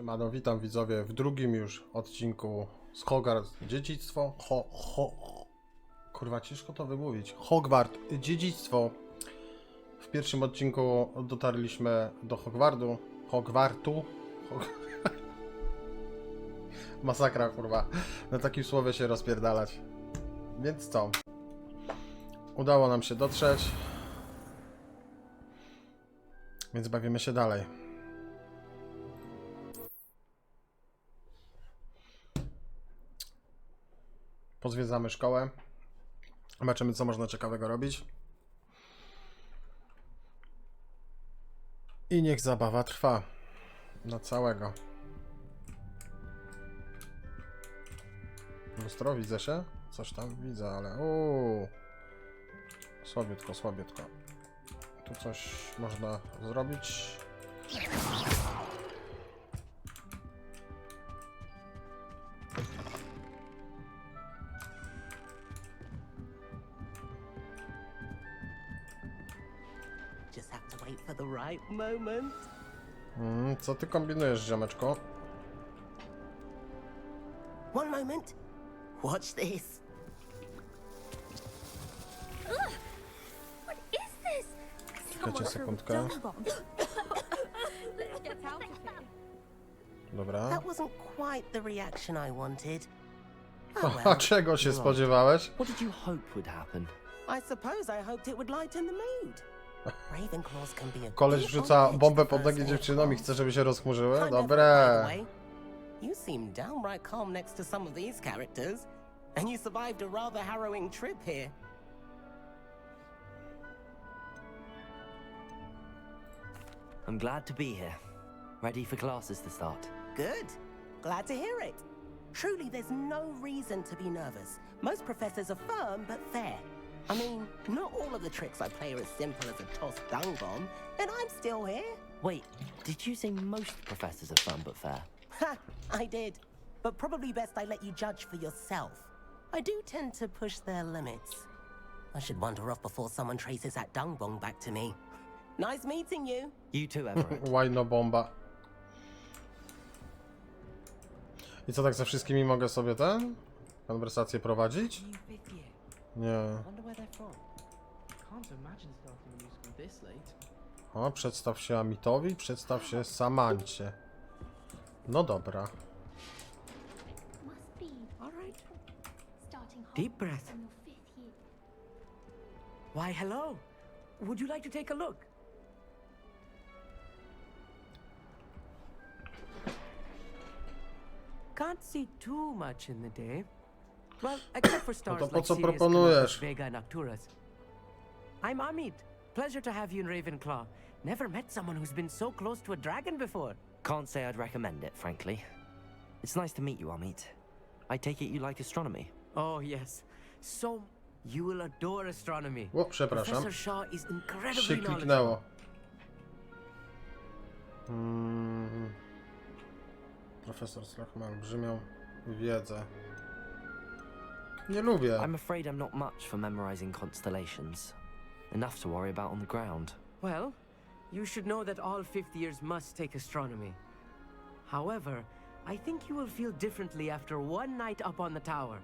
Siemano, witam widzowie w drugim już odcinku z Hogwarts Dziedzictwo. Kurwa, ciężko to wymówić. Hogwarts Dziedzictwo. W pierwszym odcinku dotarliśmy do Hogwartu. Masakra, kurwa. Na takim słowie się rozpierdalać. Więc co? Udało nam się dotrzeć. Więc bawimy się dalej. Pozwiedzamy szkołę. Zobaczymy, co można ciekawego robić. I niech zabawa trwa. Na całego. Lustro, widzę się? Coś tam widzę, ale... Słabiutko, słabiutko. Tu coś można zrobić. Just have to wait for the right moment. Co ty kombinujesz, ziomeczko? One moment. Watch this. What is this? Czekajcie sekundkę. Dobra. That wasn't quite the reaction I wanted. A czego się spodziewałeś? What did you hope would happen? I suppose I hoped it would lighten the mood. Ravenclaws can be a Koleś bit wrzuca on bombę edge pod nogi first dziewczynom i class. chce, żeby się rozchmurzyły? Kind of, by Dobre. the way. You seem downright calm next to some of these characters, and you survived a rather harrowing trip here. I'm glad to be here. Ready for classes to start. Good. Glad to hear it. Truly, there's no reason to be nervous. Most professors are firm but fair. I mean, not all of the tricks I play are as simple as a tossed dung bomb, and I'm still here. Wait, did you say most professors are fun but fair? Ha! I did. But probably best I let you judge for yourself. I do tend to push their limits. I should wander off before someone traces that dung bomb back to me. Nice meeting you. You too, Everett. Łajno bomba. I co, tak ze wszystkimi mogę sobie konwersację prowadzić? Nie. O, przedstaw się Amitowi, przedstaw się Samancie. No dobra. Must be. All right. Starting Deep Hogwarts breath. in your 5th year. Why, hello. Would you like to take a look? Can't see too much in the day. Well, except for stars to po like co Sirius, proponujesz? Columbus, Vega, and Arcturus. I'm Amit. Pleasure to have you in Ravenclaw. Never met someone who's been so close to a dragon before. Can't say I'd recommend it, frankly. It's nice to meet you, Amit. I take it you like astronomy. Oh, yes. So, you will adore astronomy. O, przepraszam. Professor Shaw is Się incredibly knowledgeable. kliknęło. Profesor Slach ma olbrzymią wiedzę. Nie lubię. I'm afraid I'm not much for memorizing constellations. Enough to worry about on the ground. Well, you should know that all 5th years must take astronomy. However, I think you will feel differently after one night up on the tower.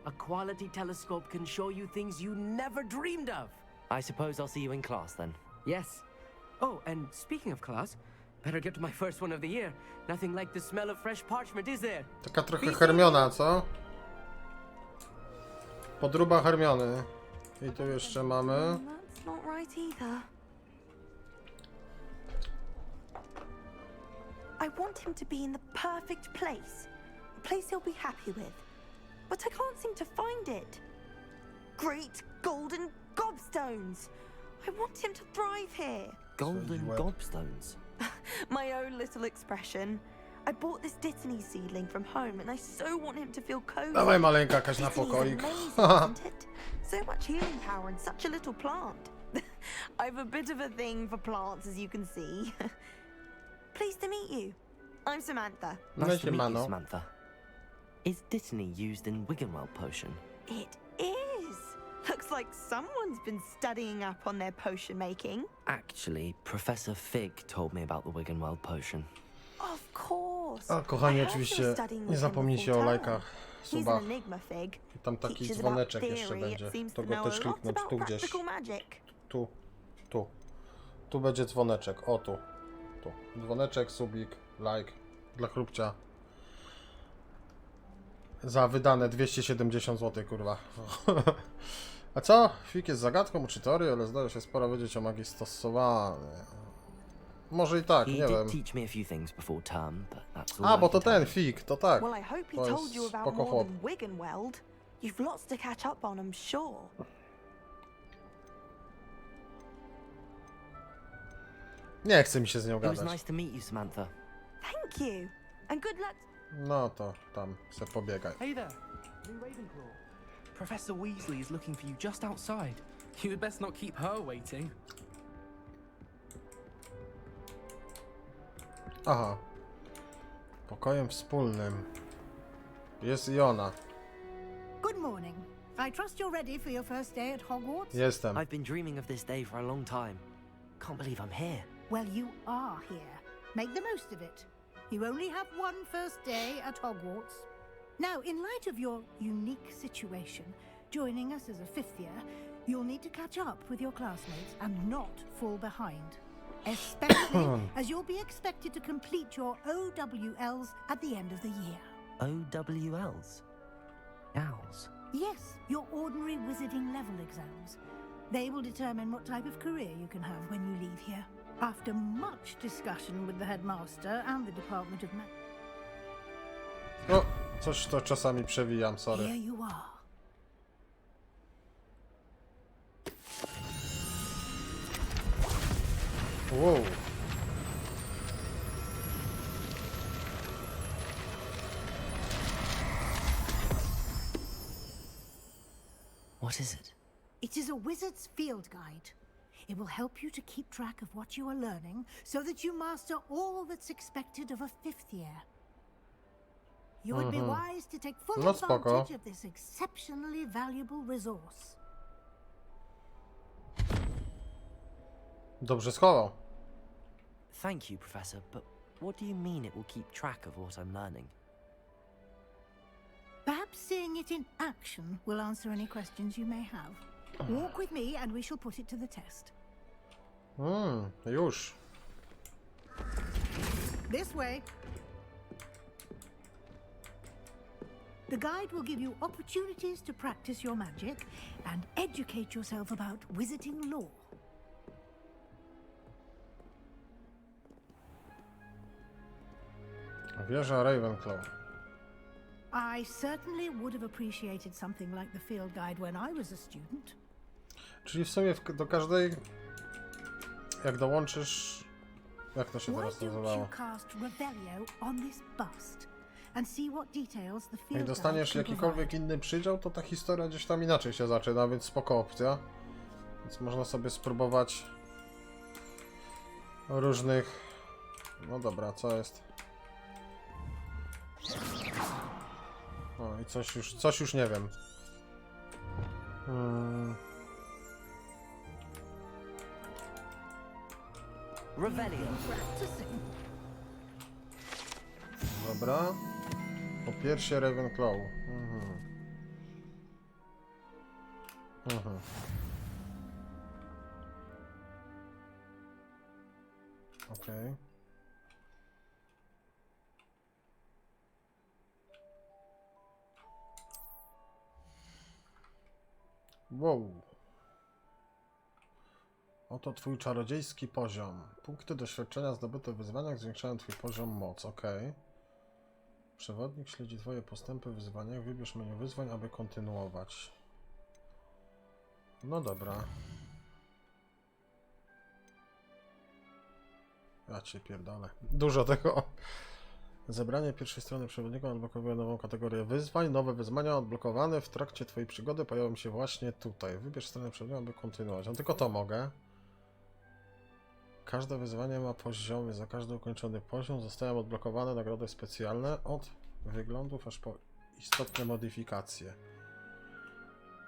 A quality telescope can show you things you never dreamed of. I suppose I'll see you in class then. Yes. Oh, and speaking of class, better get to my first one of the year. Nothing like the smell of fresh parchment, is there? Taka trochę Hermiona, co? Podróba Hermiony. I tu jeszcze mamy... That's not right either. I want him to be in the perfect place. A place he'll be happy with. But I can't seem to find it. Great golden gobstones! I want him to thrive here. Golden web. gobstones. My own little expression. I bought this Dittany seedling from home and I so want him to feel cozy. Dawaj maleńka jakaś na Dittany's pokoik. amazing, isn't it? So much healing power in such a little plant. I've a bit of a thing for plants, as you can see. Pleased to meet you. I'm Samantha. No Nice to meet you, siemano. Samantha. Is Dittany used in Wiggenweld potion? It is. Looks like someone's been studying up on their potion making. Actually, Professor Fig told me about the Wiggenweld potion. Of course. course. A kochani, I heard oczywiście you were studying nie with him zapomnijcie full o time. lajkach, He's subach. an enigma fig. I tam taki Teaches about dzwoneczek jeszcze theory, będzie. seems To to go know też a lot kliknąć about tu gdzieś. practical magic. Tu. Tu. Tu będzie dzwoneczek. O tu. Tu. Dzwoneczek, subik, like dla chrupcia. Za wydane 270 zł, kurwa. A co? Fik jest zagadką, uczy teorii, ale zdaje się sporo wiedzieć o magii stosowanej. Może i tak, He nie did wiem. teach me a few things before term, but that's all A, I bo can to tell ten you. Fik, to tak. Well, I hope he To told jest you about spoko more chłop. than Wiggenweld. You've lots to catch up on, I'm sure. Nie chce mi się z nią It was gadać. nice to meet you, Samantha. Thank you. And good luck. No to tam se pobiegaj. Hey there, new Ravenclaw. Professor Weasley is looking for you just outside. You had best not keep her waiting. Aha. Pokojem wspólnym. Jest i ona. Good morning. I trust you're ready for your first day at Hogwarts? Jestem. I've been dreaming of this day for a long time. Can't believe I'm here. Well, you are here. Make the most of it. You only have one first day at Hogwarts. Now, in light of your unique situation, joining us as a fifth year, you'll need to catch up with your classmates and not fall behind. Especially as you'll be expected to complete your OWLs at the end of the year. OWLs? Owls? Yes, your ordinary wizarding level exams. They will determine what type of career you can have when you leave here. After much discussion with the headmaster and the Department of Magic. O, coś to czasami przewijam, Here sorry. you are. Wow. What is it? It is a wizard's field guide. It will help you to keep track of what you are learning so that you master all that's expected of a fifth year. You would be wise to take full No spoko. advantage of this exceptionally valuable resource. Dobrze schował. Thank you, Professor, but what do you mean it will keep track of what I'm learning? Perhaps seeing it in action will answer any questions you may have. Walk with me and we shall put it to the test. Już. This way. The guide will give you opportunities to practice your magic and educate yourself about wizarding lore. Wieża Ravenclaw. I certainly would have appreciated something like the field guide when I was a student. Czyli w sumie do każdej... Jak dołączysz... Jak to się Why teraz don't nazywało? you cast Revelio on this bust and see what details the field Jak guide dostaniesz can jakikolwiek provide. inny przydział, to ta historia gdzieś tam inaczej się zaczyna, więc spoko opcja. Więc można sobie spróbować różnych... No dobra, co jest? O, i coś już nie wiem. Revelio. Practicing. Dobra. Po pierwsze Ravenclaw. Okej. Wow. Oto twój czarodziejski poziom. Punkty doświadczenia zdobyte w wyzwaniach zwiększają twój poziom moc. Okej. Przewodnik śledzi twoje postępy w wyzwaniach. Wybierz menu wyzwań, aby kontynuować. No dobra. Ja cię pierdolę. Dużo tego. Zebranie pierwszej strony przewodnika odblokowuje nową kategorię wyzwań. Nowe wyzwania odblokowane w trakcie twojej przygody pojawią się właśnie tutaj. Wybierz stronę przewodnika, aby kontynuować. No tylko to mogę. Każde wyzwanie ma poziomy. Za każdy ukończony poziom zostają odblokowane nagrody specjalne od wyglądów aż po istotne modyfikacje.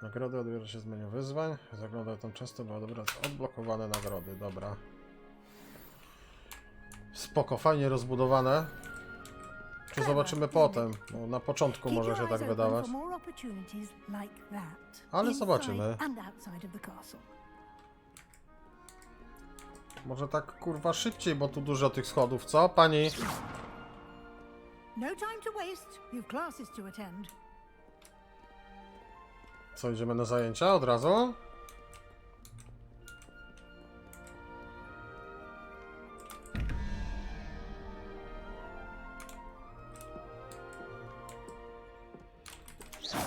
Nagrody odbiera się z menu wyzwań. Zaglądaj tam często, by odebrać odblokowane nagrody. Dobra. Spoko, fajnie rozbudowane. To zobaczymy potem. No, na początku Keep może your się tak eyes wydawać. open for more opportunities like that, Ale inside zobaczymy. and outside of the castle. Może tak kurwa szybciej, bo tu dużo tych schodów, co pani? No time to waste. You've classes to attend. Co, idziemy na zajęcia od razu?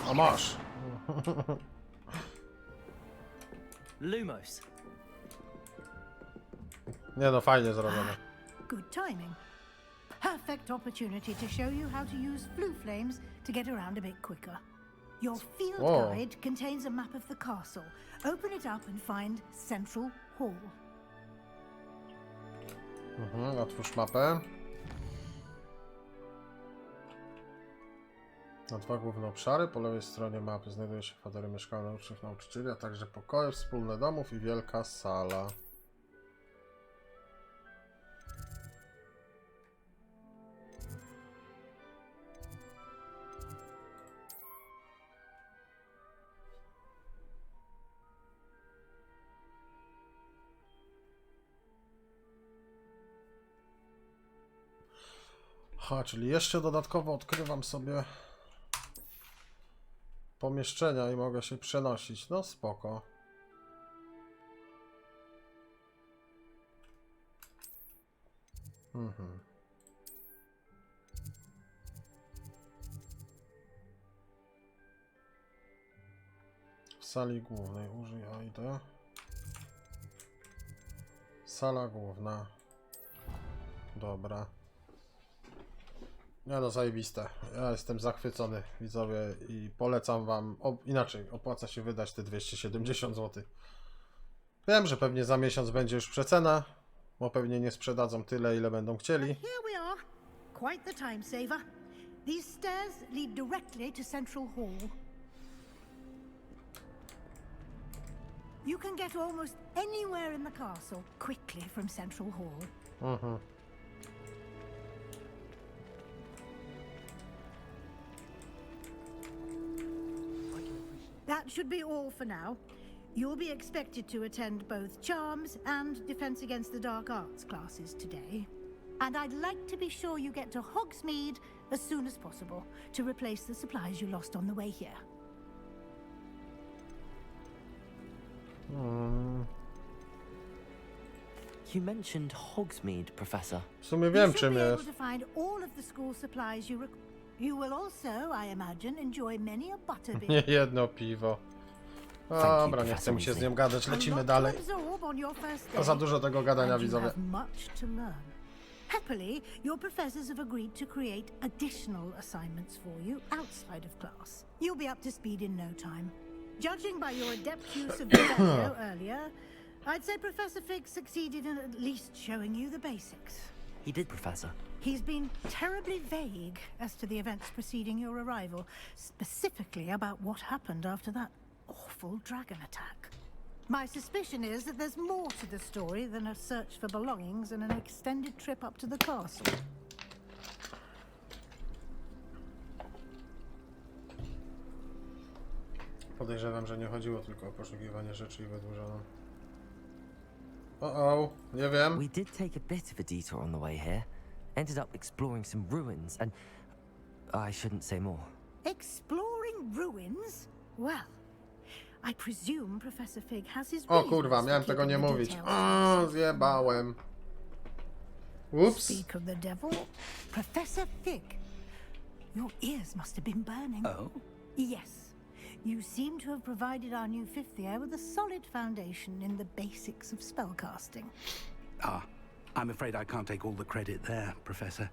A masz. Lumos. Nie no, fajnie zrobione. Good timing. Perfect opportunity to show you how to use flue flames to get around a bit quicker. Your field Whoa. guide contains a map of the castle. Open it up and find Central Hall. Otwórz mapę. Na dwa główne obszary. Po lewej stronie mapy znajduje się kwatery mieszkalne uczniów, nauczycieli, a także pokoje wspólne domów i wielka sala. Aha, czyli jeszcze dodatkowo odkrywam sobie pomieszczenia i mogę się przenosić. No spoko. W sali głównej użyj ID. Sala główna. Dobra. Nie no, zajebiste. Ja jestem zachwycony, widzowie, i polecam wam, inaczej, opłaca się wydać te 270 zł. Wiem, że pewnie za miesiąc będzie już przecena, bo pewnie nie sprzedadzą tyle, ile będą chcieli. Here we are. Quite the time saver. These stairs lead directly to Central Hall. You can get almost anywhere in the castle quickly from Central Hall. That should be all for now. You'll be expected to attend both Charms and Defense Against the Dark Arts classes today. And I'd like to be sure you get to Hogsmeade as soon as possible to replace the supplies you lost on the way here. You mentioned Hogsmeade, Professor. W sumie You wiem, should czym be able jest. to find all of the school supplies you require. You will also, I imagine, enjoy many a butterbeer. Nie jedno piwo. Dobra, nie chcę mi się z nią gadać, lecimy dalej. To za dużo tego gadania, widzowie. Happily, your professors have agreed to create additional assignments for you outside of class. You'll be up to speed in no time. Judging by your adept use of the video earlier, I'd say Professor Fig succeeded in at least showing you the basics. He did, Professor. He's been terribly vague as to the events preceding your arrival, specifically about what happened after that awful dragon attack. My suspicion is that there's more to the story than a search for belongings and an extended trip up to the castle. Podejrzewam, że nie chodziło tylko o poszukiwanie rzeczy i wydłużoną. O, nie wiem. We did take a bit of a detour on the way here. Ended up exploring some ruins and... I shouldn't say more. Exploring ruins? Well, I presume Professor Fig has his O reasons kurwa, for miałem tego keeping nie the mówić. details O, secret. zjebałem. Ups. Speak of the devil, Professor Fig. Your ears must have been burning. Oh? Yes. You seem to have provided our new fifth year with a solid foundation in the basics of spellcasting. Ah, I'm afraid I can't take all the credit there, Professor.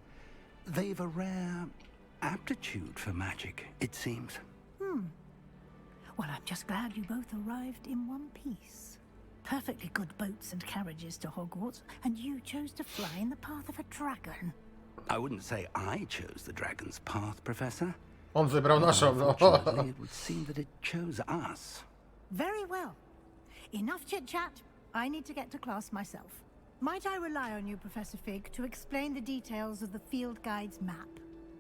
They've a rare aptitude for magic, it seems. Well, I'm just glad you both arrived in one piece. Perfectly good boats and carriages to Hogwarts, and you chose to fly in the path of a dragon. I wouldn't say I chose the dragon's path, Professor. On wybrał naszą, no. Unfortunately, it would seem that it chose us. Very well. Enough chit-chat. I need to get to class myself. Might I rely on you, Professor Fig, to explain the details of the field guide's map?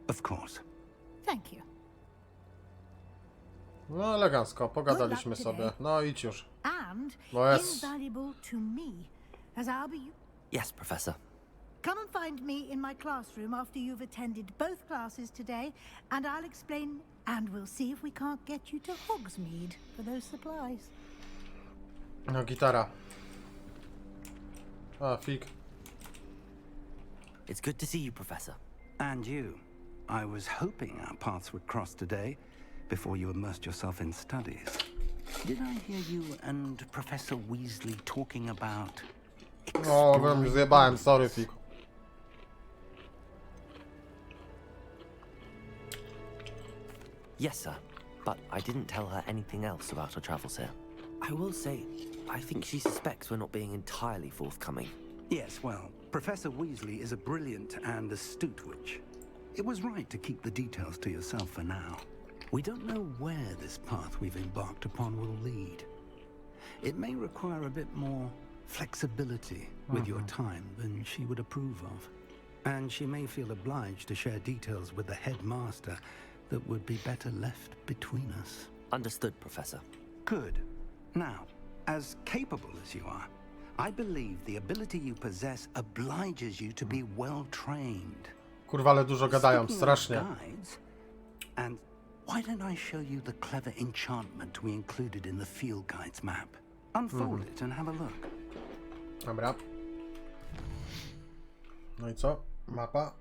Of course. Thank you. No elegancko, pogadaliśmy sobie. No idź już. And No jest. invaluable to me, as I'll be... Yes, Professor. Come and find me in my classroom after you've attended both classes today, and I'll explain, and we'll see if we can't get you to Hogsmeade for those supplies. No gitara. A, fig. It's good to see you, Professor. And you. I was hoping our paths would cross today, before you immersed yourself in studies. Did I hear you and Professor Weasley talking about... O, wiem, zjebałem, sorry, fig. Yes, sir. But I didn't tell her anything else about her travels here. I will say, I think she suspects we're not being entirely forthcoming. Yes, well, Professor Weasley is a brilliant and astute witch. It was right to keep the details to yourself for now. We don't know where this path we've embarked upon will lead. It may require a bit more flexibility with your time than she would approve of. And she may feel obliged to share details with the headmaster that would be better left between us. Understood, Professor. Good. Now, as capable as you are, I believe the ability you possess obliges you to be well trained. Kurwa, ale dużo gadają, Speaking of strasznie. guides, and why don't I show you the clever enchantment we included in the field guide's map? Unfold it and have a look. Dobra. No i co? Mapa.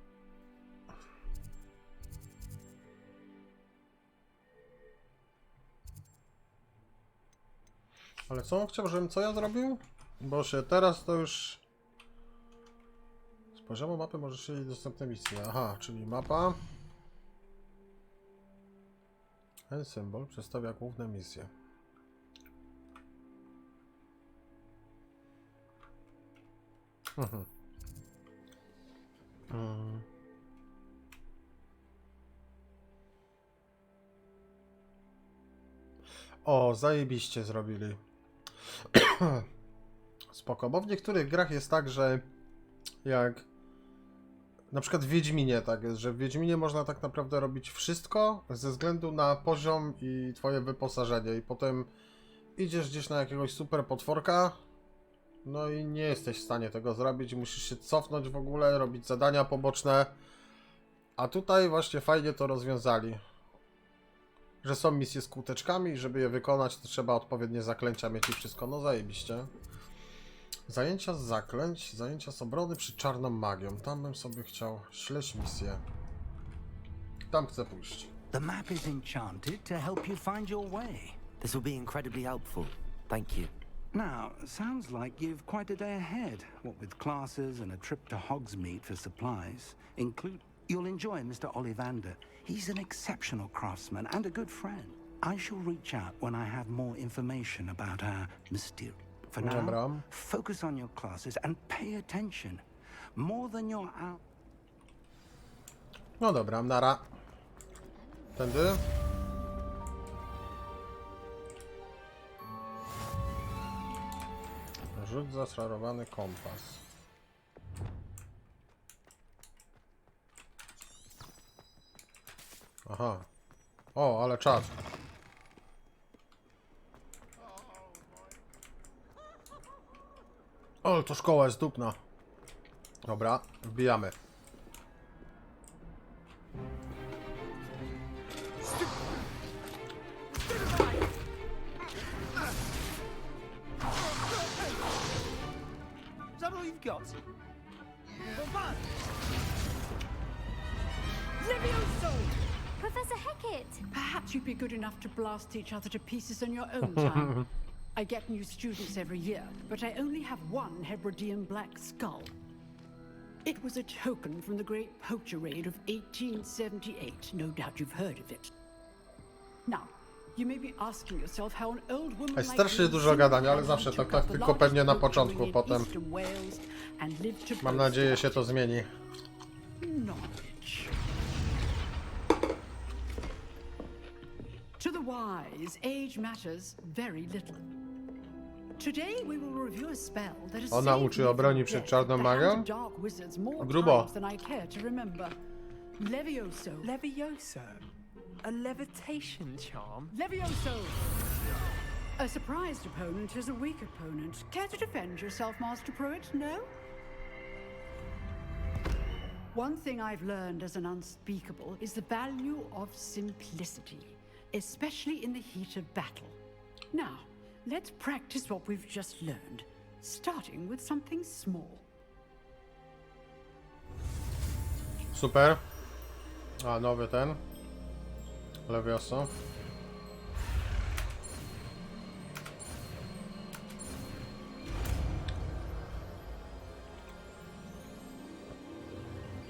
Ale co on chciał, żebym co ja zrobił? Bo się teraz to już... Z poziomu mapy możesz siedzieć dostępne misje. Aha, czyli mapa. Ten symbol przedstawia główne misje. O, zajebiście zrobili. Spoko, bo w niektórych grach jest tak, że jak na przykład w Wiedźminie tak jest, że w Wiedźminie można tak naprawdę robić wszystko ze względu na poziom i twoje wyposażenie i potem idziesz gdzieś na jakiegoś super potworka, no i nie jesteś w stanie tego zrobić, musisz się cofnąć w ogóle, robić zadania poboczne, a tutaj właśnie fajnie to rozwiązali, że są misje z kółteczkami i żeby je wykonać, to trzeba odpowiednie zaklęcia mieć i wszystko, no zajebiście. Zajęcia z zaklęć, zajęcia z obrony przed czarną magią. Tam bym sobie chciał śledzić misję. Tam chcę pójść. The map is enchanted to help you find your way. This will be incredibly helpful. Thank you. Now, sounds like you've quite a day ahead. What with classes and a trip to Hogsmeade for supplies. You'll enjoy Mr. Ollivander. He's an exceptional craftsman and a good friend. I shall reach out when I have more information about our mysterious. For now, focus on your classes and pay attention. More than you're out. No dobra, nara. Tędy. Rzuć zasrarowany kompas. Aha. O, ale czas. O, to szkoła jest dupna. Dobra, wbijamy. Is that all you've got? Professor Hecat! Perhaps you'd be good enough to blast each other to pieces in your own time. I get new students every year, but I only have one Hebridean black skull. It was a token from the Great Poacher Raid of 1878. No doubt you've heard of it. Now, you may be asking yourself how an old woman Jest like strasznie you dużo gadania, ale took zawsze up tak, the tylko largest pewnie na poacher początku, ring in potem Eastern Wales and lived to mam boast nadzieję się to zmieni. knowledge. To the wise, age matters very little. Today we will review a spell that has Ona saved uczy me obroni from przed death czarną at the hands magią? of dark wizards more Grubo. times than I care to remember. Levioso. Levioso? A levitation charm? Levioso! A surprised opponent is a weak opponent. Care to defend yourself, Master Pruitt? No? One thing I've learned as an unspeakable is the value of simplicity, especially in the heat of battle. Now, let's practice what we've just learned, starting with something small. Super. A, nowy ten. Levioso.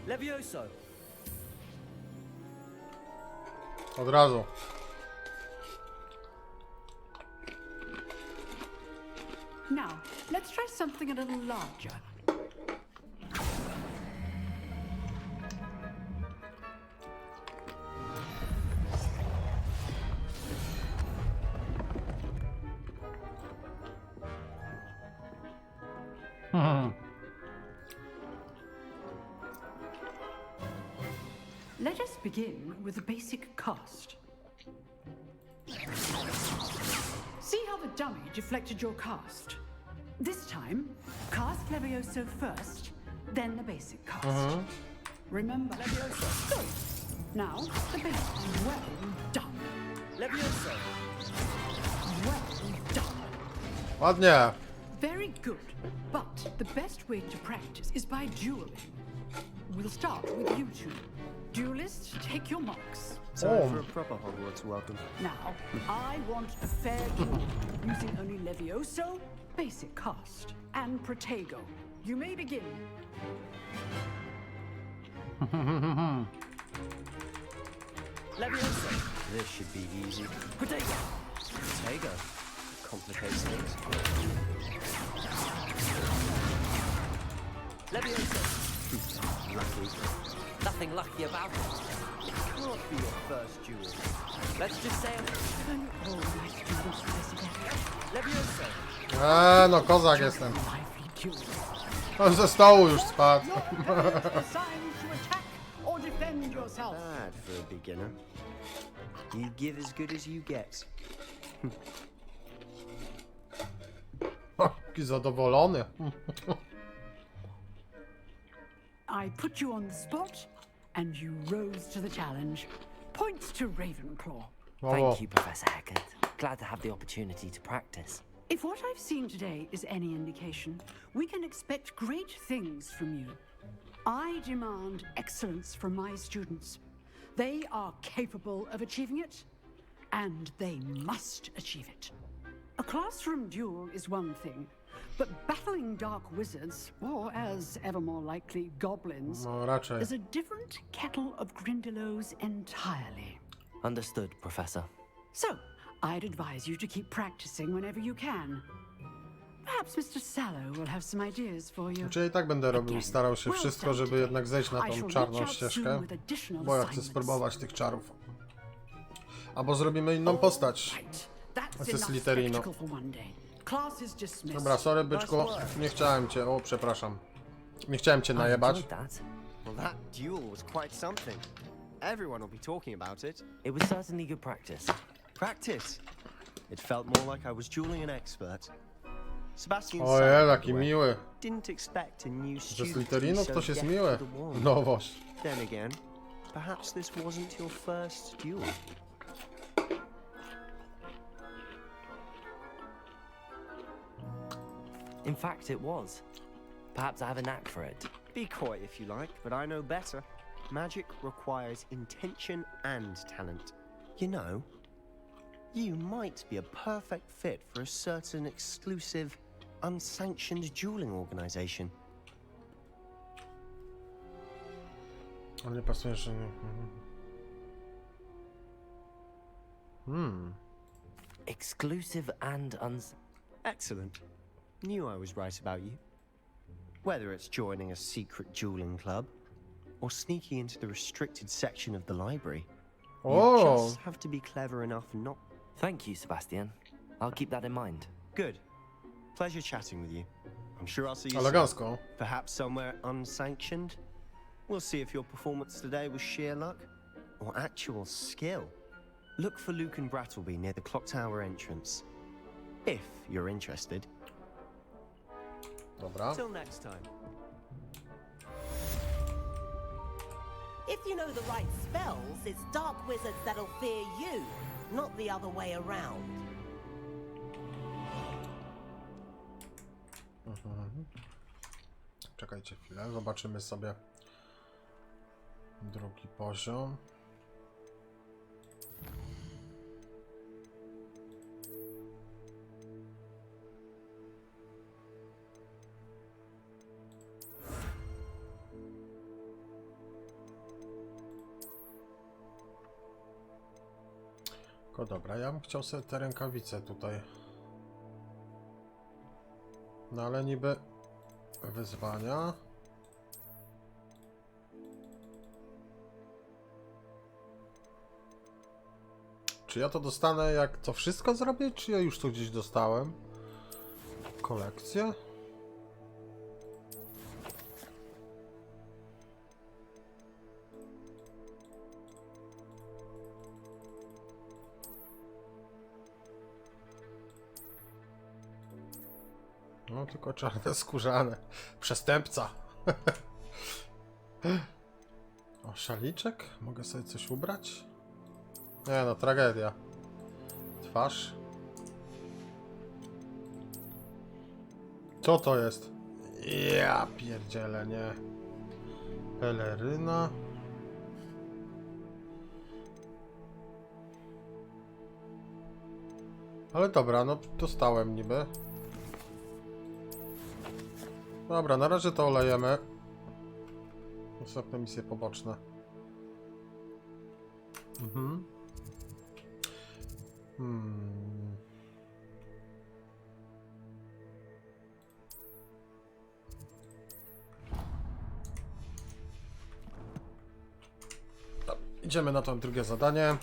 Levioso! Od razu. Now, let's try something a little larger. Let us begin with a basic cast. See how the dummy deflected your cast? This time, cast Levioso first, then the basic cast. Remember, Levioso. Good. Now, the basic. Well done. Levioso! Well done. Ładnie. Very good. But the best way to practice is by dueling. We'll start with you two. Duelists, take your marks. Oh. For a proper Hogwarts welcome. Now, I want a fair duel, using only Levioso, basic cast, and Protego. You may begin. Levioso! This should be easy. Protego! Protego. Complicates things. Levioso! Lucky. Nothing lucky about it. Can't be your first duel. Let's just say Can all my students play together? Levioso! No kozak jestem. Lively duel. On ze stołu już spadł. Your opponent is assigned to attack or defend yourself. Bad for a beginner. You give as good as you get. Jaki zadowolony. I put you on the spot, and you rose to the challenge. Points to Ravenclaw. Thank you, Professor Heckert. Glad to have the opportunity to practice. If what I've seen today is any indication, we can expect great things from you. I demand excellence from my students. They are capable of achieving it, and they must achieve it. A classroom duel is one thing, but battling dark wizards, or as ever more likely, goblins, No raczej. is a different kettle of Grindylows entirely. Understood, Professor. So, I'd advise you to keep practicing whenever you can. Perhaps Mr. Sallow will have some ideas for you. Czyli tak będę robił, starał się wszystko, żeby jednak zejść na tą czarną ścieżkę, bo ja chcę spróbować tych czarów. Albo zrobimy inną postać. To jest Literino. Dobra, sorry byczku, nie chciałem cię, o przepraszam. Nie chciałem cię najebać. Well, that duel was quite something. Everyone will be talking about it. It was certainly good practice. Practice? It felt more like I was dueling an expert. Sebastian Ojej, taki miły. didn't expect a new Że z student Literino to be ktoś so jest deft miły. with the wand. Nowość. Then again, perhaps this wasn't your first duel. In fact, it was. Perhaps I have a knack for it. Be coy if you like, but I know better. Magic requires intention and talent. You know, you might be a perfect fit for a certain exclusive, unsanctioned dueling organization. Ale nie pasuje, że nie. Exclusive and Excellent. Knew I was right about you. Whether it's joining a secret dueling club or sneaking into the restricted section of the library, you just have to be clever enough not... Thank you, Sebastian. I'll keep that in mind. Good. Pleasure chatting with you. I'm sure I'll see you soon. Elegancko. Perhaps somewhere unsanctioned? We'll see if your performance today was sheer luck or actual skill. Look for Luke and Brattleby near the clock tower entrance. If you're interested. Dobra. Till next time. If you know the right spells, it's dark wizards that'll fear you, not the other way around. Czekajcie chwilę, zobaczymy sobie drugi poziom. Tylko dobra, ja bym chciał sobie te rękawice tutaj. No ale niby wyzwania. Czy ja to dostanę jak to wszystko zrobię, czy ja już to gdzieś dostałem? Kolekcję? No tylko czarne skórzane. Przestępca. O, szaliczek? Mogę sobie coś ubrać? Nie no, tragedia. Twarz. Co to jest? Ja pierdzielę, nie. Peleryna. Ale dobra, no dostałem niby. Dobra, na razie to olejemy. Następne misje poboczne. Idziemy na to drugie zadanie.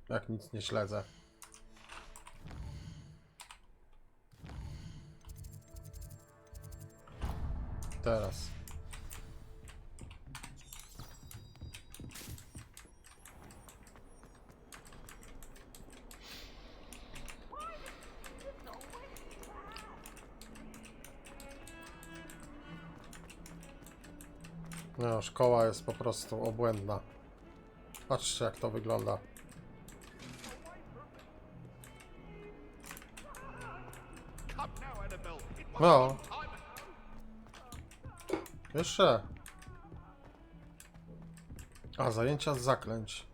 Jak nic nie śledzę. Teraz. No, szkoła jest po prostu obłędna. Patrzcie, jak to wygląda. No. Jeszcze. A, zajęcia z zaklęć.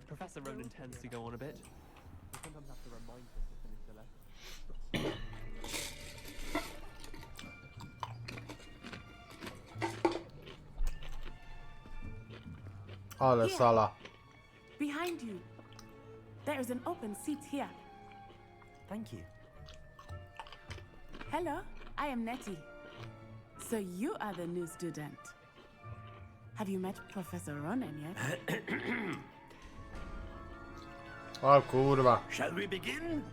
Professor Ronan tends to go on a bit. We sometimes have to remind him to finish the lesson. Ale sala. Behind you. There is an open seat here. Thank you. Hello, I am Nettie. So you are the new student. Have you met Professor Ronan yet? O kurwa. Shall we begin?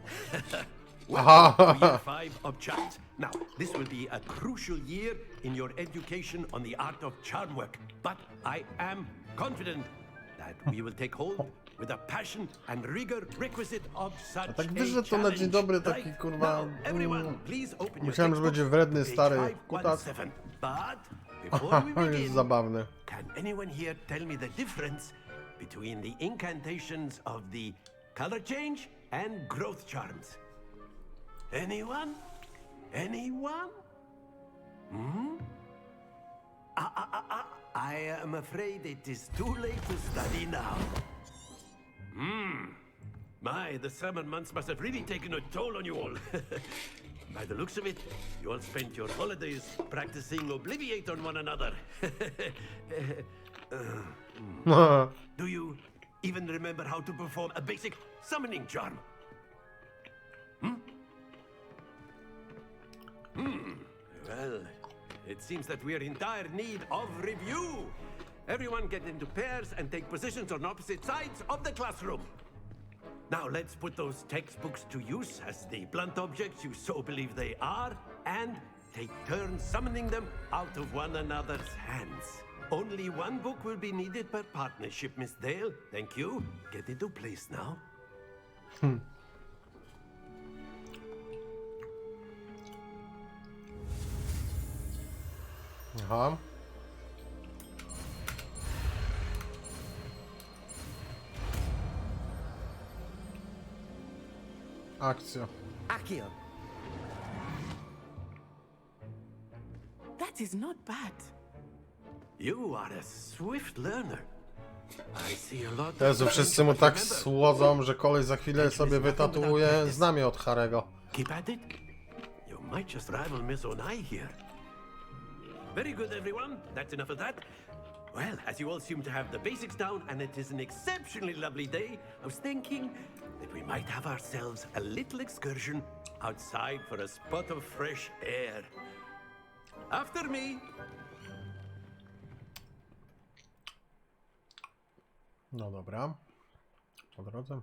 Aha. Welcome to year 5 of charms. Now, this will be a crucial year in your education on the art of charm work. But I am confident that we will take hold with a passion and rigor requisite of such A tak wyszedł to na dzień dobry taki kurwa. Myślałem, że będzie wredny stary kutas. Jest zabawny. Can anyone here tell me the difference between the incantations of the color change and growth charms? Anyone? Anyone? I am afraid it is too late to study now. My, the summer months must have really taken a toll on you all. By the looks of it, you all spent your holidays practicing Obliviate on one another. Do you even remember how to perform a basic summoning charm? Well, it seems that we are in dire need of review. Everyone get into pairs and take positions on opposite sides of the classroom. Now let's put those textbooks to use as the blunt objects you so believe they are, and take turns summoning them out of one another's hands. Only one book will be needed per partnership, Miss Dale. Thank you. Get into place now. Aha. Akcja. Accio. That is not bad. You are a swift learner. I see a lot. Jezu, wszyscy mu tak słodzą, że koleś za chwilę sobie wytatuuje znamie od Harego. Keep at it. You might just rival Miss Onai here. Very good, everyone. That's enough of that. Well, as you all seem to have the basics down, and it is an exceptionally lovely day, I was thinking that we might have ourselves a little excursion outside for a spot of fresh air. After me. No dobra. Po drodze.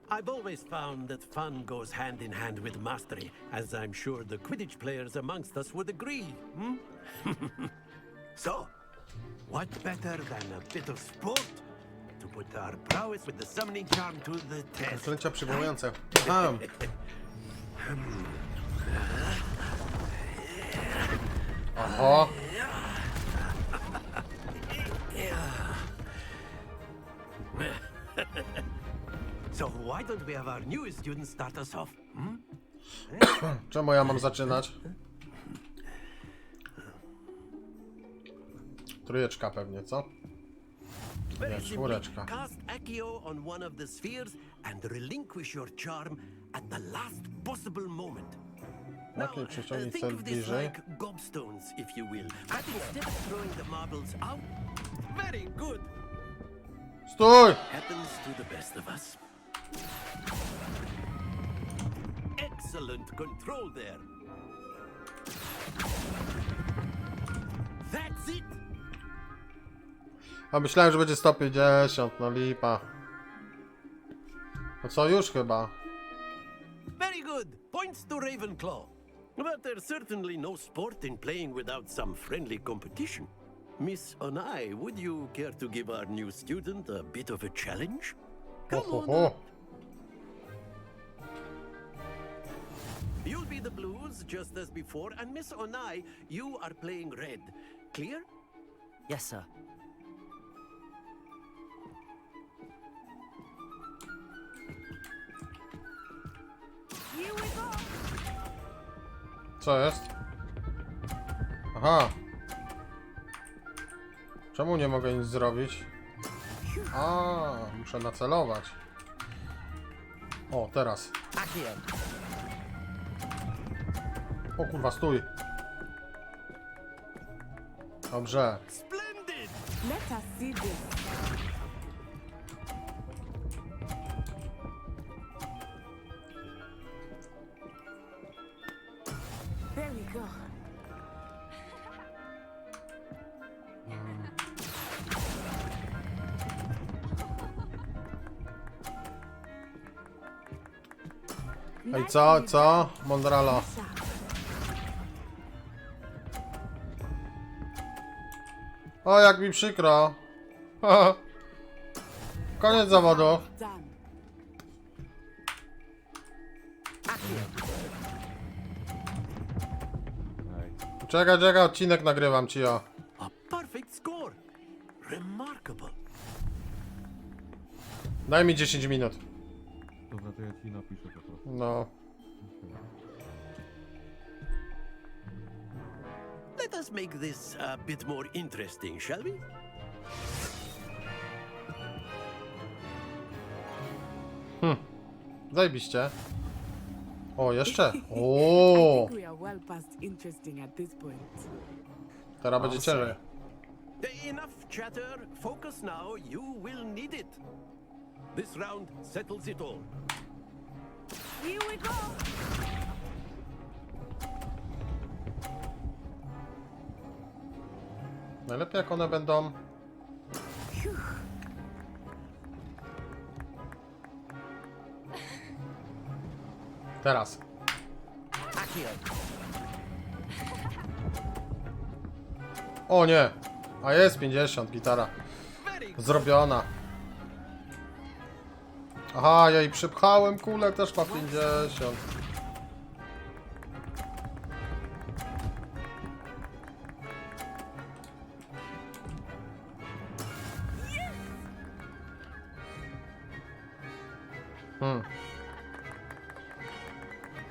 I've always found that fun goes hand in hand with mastery, as I'm sure the Quidditch players amongst us would agree. So, what better than a bit of sport to put our prowess with the summoning charm to the test? Zaklęcia przywołujące. Aha. Oho. So why don't we have our newest student start us off? Czemu ja mam zaczynać? Trójeczka pewnie, co? Very Nie, simply, czwóreczka. cast Accio on one of the spheres and relinquish your charm at the last possible moment. Now, Okej, przyciągnij think cel of this bliżej. like gobstones, if you will. But instead of throwing the marbles out, very good. Stój! Happens to the best of us. Excellent control there. That's it. A myślałem, że będzie 150, no lipa. No co, już chyba. Very good. Points to Ravenclaw. But there's certainly no sport in playing without some friendly competition. Miss Onai, would you care to give our new student a bit of a challenge? Ho, Come ho, on. ho. You'll be the blues, just as before, and Miss Onai, you are playing red. Clear? Yes, sir. Here we go. Co jest? Aha. Czemu nie mogę nic zrobić? A, muszę nacelować. O, teraz. Accio. O kurwa, stój. Dobrze. Splendid! Let us see this. There we go. Ej, co? Mondralo. O, jak mi przykro. Koniec zawodu. Done. Czekaj, odcinek nagrywam ci, o. A perfect score. Remarkable. Daj mi 10 minut. Dobra, to ja ci napiszę po prostu. No. Let us make this a bit more interesting, shall we? Zajebiście. O, jeszcze. I O, think we are well past interesting at this point. teraz będzie ciężej. Enough chatter. Focus now. You will need it. This round settles it all. Here we go. Najlepiej jak one będą... Teraz. O nie! A jest 50, gitara. Zrobiona. Aha, ja jej przypchałem kulę, też ma 50.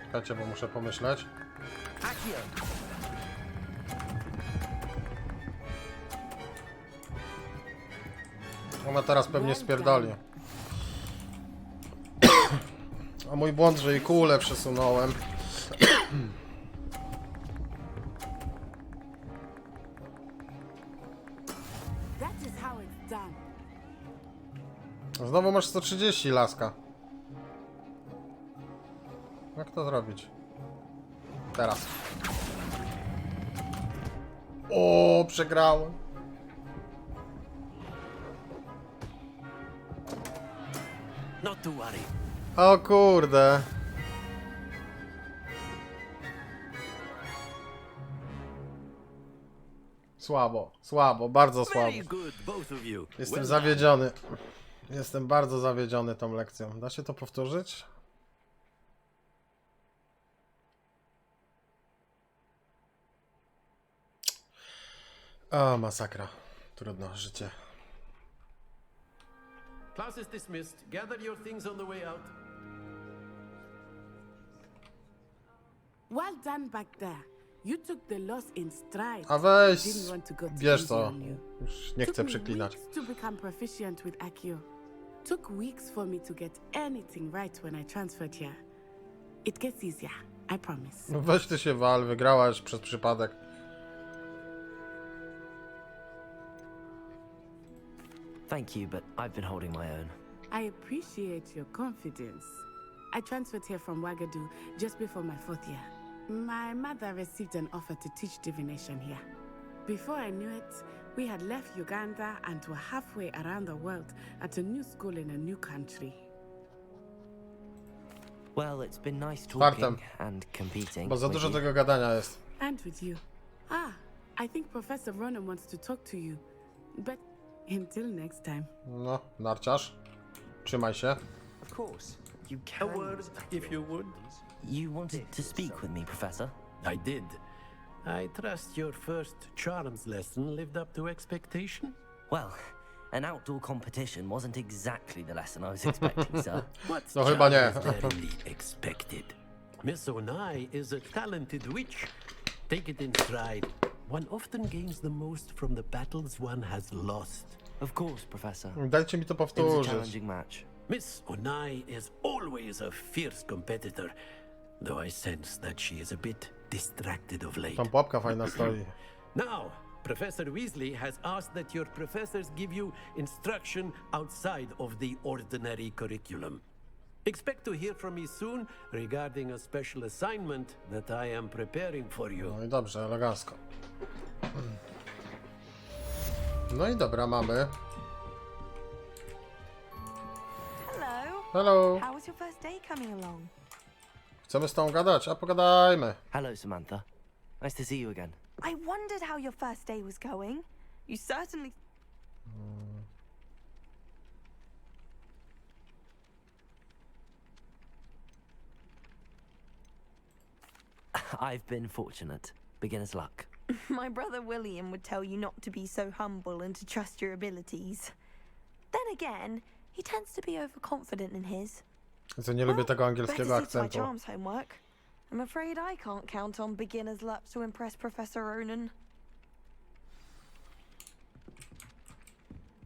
Czekajcie, bo muszę pomyśleć. Ona teraz pewnie spierdoli. A mój błąd, że jej kulę przesunąłem. That is how it's done. Znowu masz 130, laska. Jak to zrobić? Teraz. O, przegrałem. Not to worry. O kurde. Słabo, słabo, bardzo słabo. Very good, both of you. Jestem Well zawiedziony. Jestem bardzo zawiedziony tą lekcją. Da się to powtórzyć? O, masakra. Trudno, życie. Class is dismissed. Gather your things on the way out. Well done back there. You took the loss in stride. A weź, Didn't want to go too bierz easy to. on you. Już nie chcę Took me przeklinać. weeks to become proficient with Accio. Took weeks for me to get anything right when I transferred here. It gets easier, I promise. No weź ty się wal, wygrałaś przez przypadek. Thank you, but I've been holding my own. I appreciate your confidence. I transferred here from Wagadu just before my 4th year. My mother received an offer to teach divination here. Before I knew it, we had left Uganda and were halfway around the world at a new school in a new country. Well, it's been nice Fartem. talking and competing. Bo za with dużo you. tego gadania jest. And with you. I think Professor Ronan wants to talk to you. But until next time. No, narciarz. Trzymaj się. Of course, you A can. word, if you would. You wanted to speak with me, Professor? I did. I trust your first charms lesson lived up to expectation. Well, an outdoor competition wasn't exactly the lesson I was expecting, sir. What's No chyba nie. charm is verily expected. Miss Onai is a talented witch. Take it in stride. One often gains the most from the battles one has lost. Of course, Professor. Dajcie mi to It was a powtórzyć. challenging match. Miss Onai is always a fierce competitor, though I sense that she is a bit distracted of late. Tam pułapka fajna stoi. Now, Professor Weasley has asked that your professors give you instruction outside of the ordinary curriculum. Expect to hear from me soon regarding a special assignment that I am preparing for you. No i dobrze, elegancko. No i dobra, mamy. Hello. Hello. How was your first day coming along? Chcemy z tą gadać, a pogadajmy. Hello, Samantha. Nice to see you again. I wondered how your first day was going. You certainly... I've been fortunate. Beginner's luck. My brother William would tell you not to be so humble and to trust your abilities. Then again, he tends to be overconfident in his. Co nie lubię tego Better angielskiego see to my akcentu. charms homework. I'm afraid I can't count on beginner's luck to impress Professor Ronan.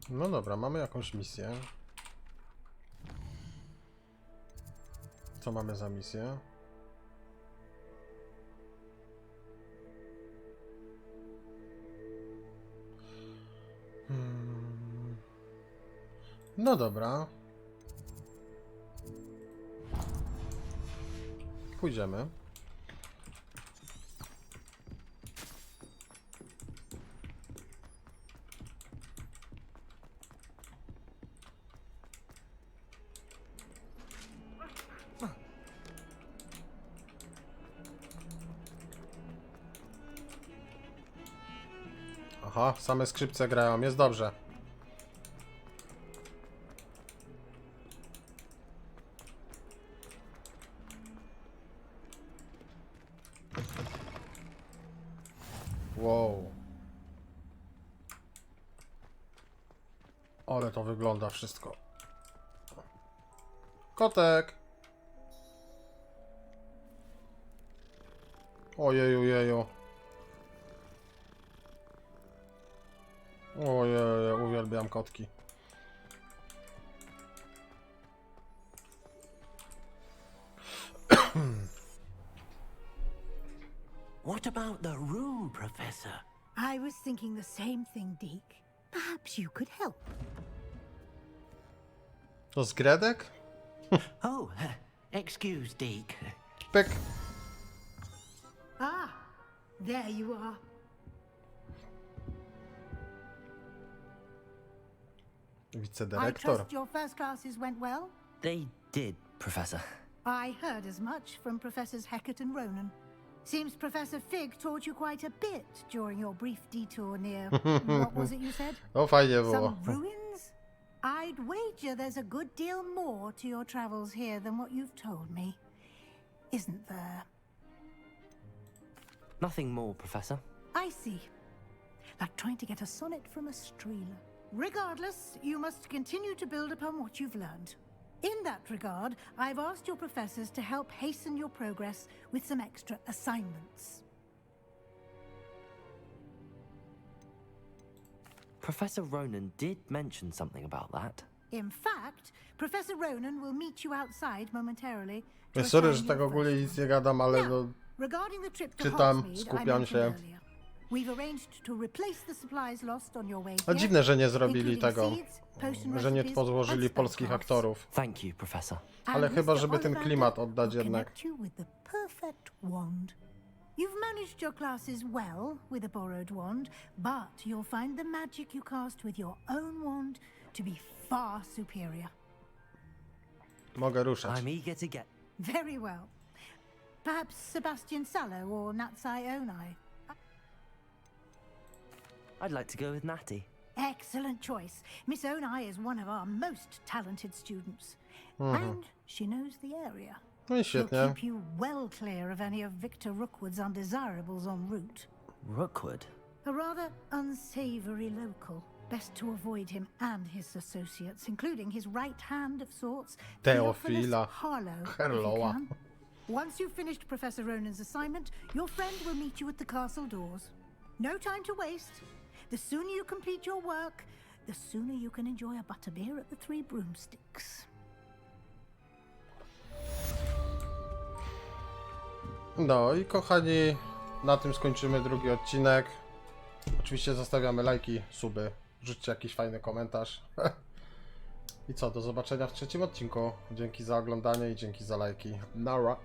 No dobra, mamy jakąś misję. Co mamy za misję? No dobra. Pójdziemy. Aha, same skrzypce grają, jest dobrze. Wow. Ale to wygląda wszystko. Kotek! Ojeju, jeju. Ojej, uwielbiam kotki. What about the room, Professor? I was thinking the same thing, Deke. Perhaps you could help. To z Gredek? Oh, excuse, Deke. Pyk. Ah, there you are. I Wicedyrektor. trust your first classes went well? They did, Professor. I heard as much from Professors Hecat and Ronan. Seems Professor Fig taught you quite a bit during your brief detour near... what was it you said? O, fajnie było. Some ruins? I'd wager there's a good deal more to your travels here than what you've told me. Isn't there? Nothing more, Professor. I see. Like trying to get a sonnet from a streeler. Regardless, you must continue to build upon what you've learned. In that regard, I've asked your professors to help hasten your progress with some extra assignments. Professor Ronan did mention something about that. In fact, Professor Ronan will meet you outside momentarily. to Sorry, assign że tak your ogólnie first nic nie gadam, ale Now, no, regarding the trip to czytam, Hogsmeade, I skupiam mentioned się. earlier. We've arranged to replace the supplies lost on your way A here, dziwne, że nie zrobili including tego, seeds, potion że nie recipes, podłożyli and polskich spellcrafts. aktorów. Thank you, Professor. Ale And chyba, Mr. żeby ten Ollivander klimat oddać will jednak. connect you with the perfect wand. You've managed your classes well with a borrowed wand, but you'll find the magic you cast with your own wand to be far superior. Mogę ruszać. I'm eager to get... Very well. Perhaps Sebastian Sallow or Natsai Onai. I'd like to go with Natty. Excellent choice. Miss Onai is one of our most talented students. And she knows the area. No i She'll świetnie. keep you well clear of any of Victor Rookwood's undesirables en route. Rookwood? A rather unsavory local. Best to avoid him and his associates, including his right hand of sorts, Teofila Harlow, if you Herloa. can. Once you've finished Professor Ronan's assignment, your friend will meet you at the castle doors. No time to waste. The sooner you complete your work, the sooner you can enjoy a butterbeer at the Three Broomsticks. No i kochani, na tym skończymy drugi odcinek. Oczywiście zostawiamy lajki, suby, rzućcie jakiś fajny komentarz. I co, do zobaczenia w trzecim odcinku. Dzięki za oglądanie i dzięki za lajki. Nara.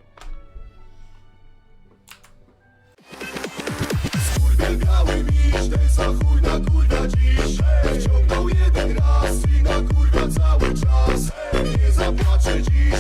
Biały miś, ten zachuj na kurwa dziś. Wciągnął jeden raz i na kurwa cały czas. Nie zapłaczę dziś.